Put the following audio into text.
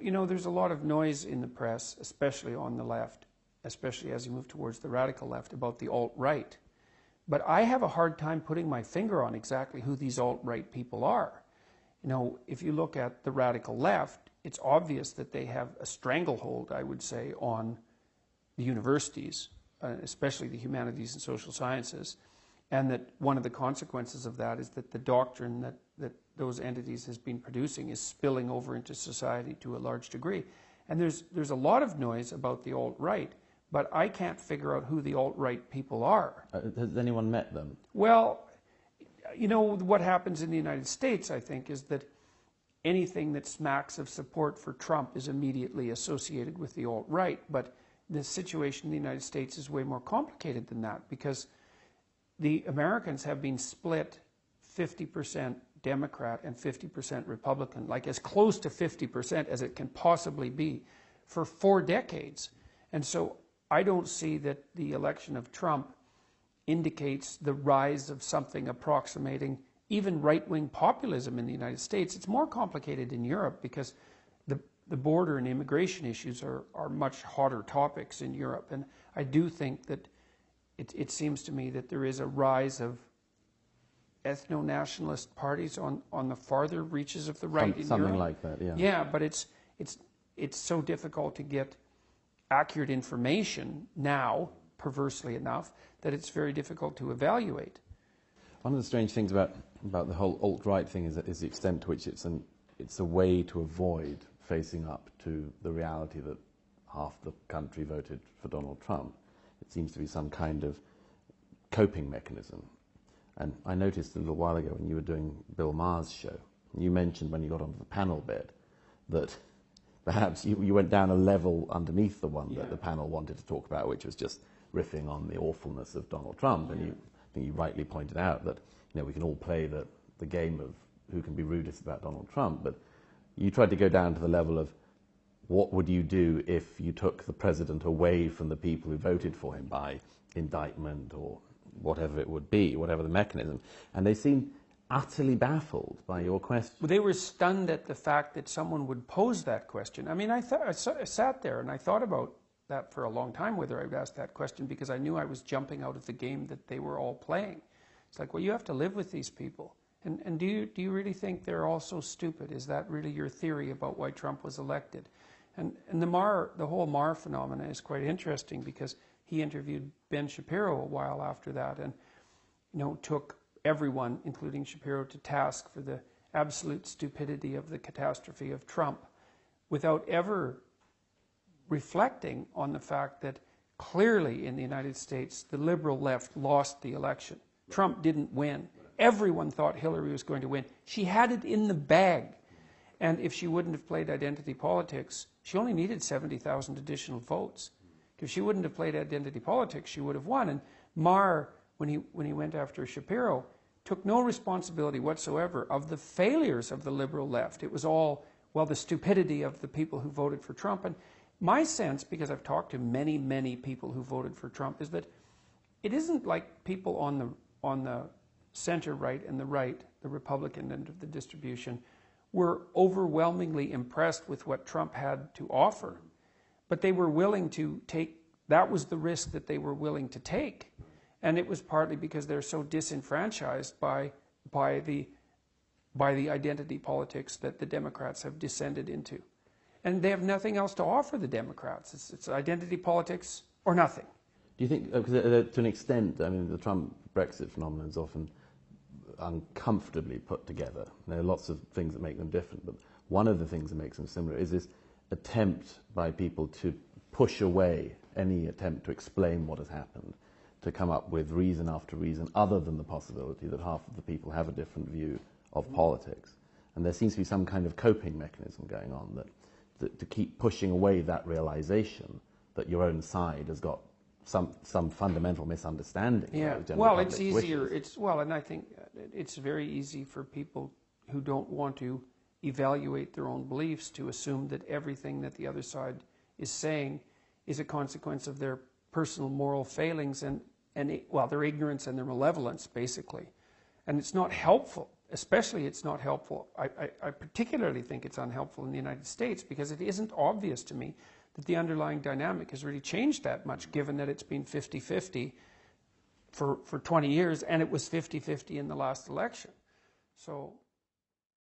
you know, there's a lot of noise in the press, especially on the left, especially as you move towards the radical left, about the alt-right. But I have a hard time putting my finger on exactly who these alt-right people are. You know, if you look at the radical left, it's obvious that they have a stranglehold, I would say, on the universities, especially the humanities and social sciences, and that one of the consequences of that is that the doctrine that those entities has been producing is spilling over into society to a large degree. And there's a lot of noise about the alt-right, but I can't figure out who the alt-right people are. Has anyone met them? Well, you know, what happens in the United States, I think, is that anything that smacks of support for Trump is immediately associated with the alt-right. But the situation in the United States is way more complicated than that, because the Americans have been split 50% Democrat and 50% Republican, like as close to 50% as it can possibly be, for 4 decades. And so I don't see that the election of Trump indicates the rise of something approximating even right-wing populism in the United States. It's more complicated in Europe because the border and immigration issues are much hotter topics in Europe. And I do think that it seems to me that there is a rise of ethno-nationalist parties on the farther reaches of the right in Europe. Something like that, yeah. Yeah, but it's so difficult to get accurate information now, perversely enough, that it's very difficult to evaluate. One of the strange things about the whole alt-right thing is the extent to which it's a way to avoid facing up to the reality that half the country voted for Donald Trump. It seems to be some kind of coping mechanism. And I noticed a little while ago when you were doing Bill Maher's show, you mentioned when you got onto the panel bed that perhaps you went down a level underneath the one that the panel wanted to talk about, which was just riffing on the awfulness of Donald Trump. And I think you rightly pointed out that, you know, we can all play the game of who can be rudest about Donald Trump, but you tried to go down to the level of what would you do if you took the president away from the people who voted for him by indictment or whatever it would be, whatever the mechanism. And they seemed utterly baffled by your question. They were stunned at the fact that someone would pose that question. I mean, I sat there and I thought about that for a long time, whether I would ask that question, because I knew I was jumping out of the game that they were all playing. It's like, well, you have to live with these people. And do you really think they're all so stupid? Is that really your theory about why Trump was elected? And the whole Maher phenomenon is quite interesting, because he interviewed Ben Shapiro a while after that, and took everyone, including Shapiro, to task for the absolute stupidity of the catastrophe of Trump, without ever reflecting on the fact that clearly in the United States the liberal left lost the election. Trump didn't win. Everyone thought Hillary was going to win. She had it in the bag. And if she wouldn't have played identity politics, she only needed 70,000 additional votes. If she wouldn't have played identity politics, she would have won. And Maher, when he went after Shapiro, took no responsibility whatsoever of the failures of the liberal left. It was all, well, the stupidity of the people who voted for Trump. And my sense, because I've talked to many, many people who voted for Trump, is that it isn't like people on the center right and the right, the Republican end of the distribution, were overwhelmingly impressed with what Trump had to offer. But they were willing to take, that was the risk that they were willing to take. And it was partly because they're so disenfranchised by the identity politics that the Democrats have descended into. And they have nothing else to offer the Democrats. It's identity politics or nothing. Do you think, to an extent, I mean, the Trump Brexit phenomenon is often uncomfortably put together. There are lots of things that make them different, but one of the things that makes them similar is this attempt by people to push away any attempt to explain what has happened, to come up with reason after reason other than the possibility that half of the people have a different view of politics. And there seems to be some kind of coping mechanism going on that to keep pushing away that realization that your own side has got some fundamental misunderstanding. Yeah, well, it's easier. And I think it's very easy for people who don't want to evaluate their own beliefs to assume that everything that the other side is saying is a consequence of their personal moral failings and their ignorance and their malevolence, basically. And it's not helpful. especially it's not helpful. I particularly think it's unhelpful in the United States because it isn't obvious to me that the underlying dynamic has really changed that much, given that it's been 50-50 for 20 years and it was 50-50 in the last election. So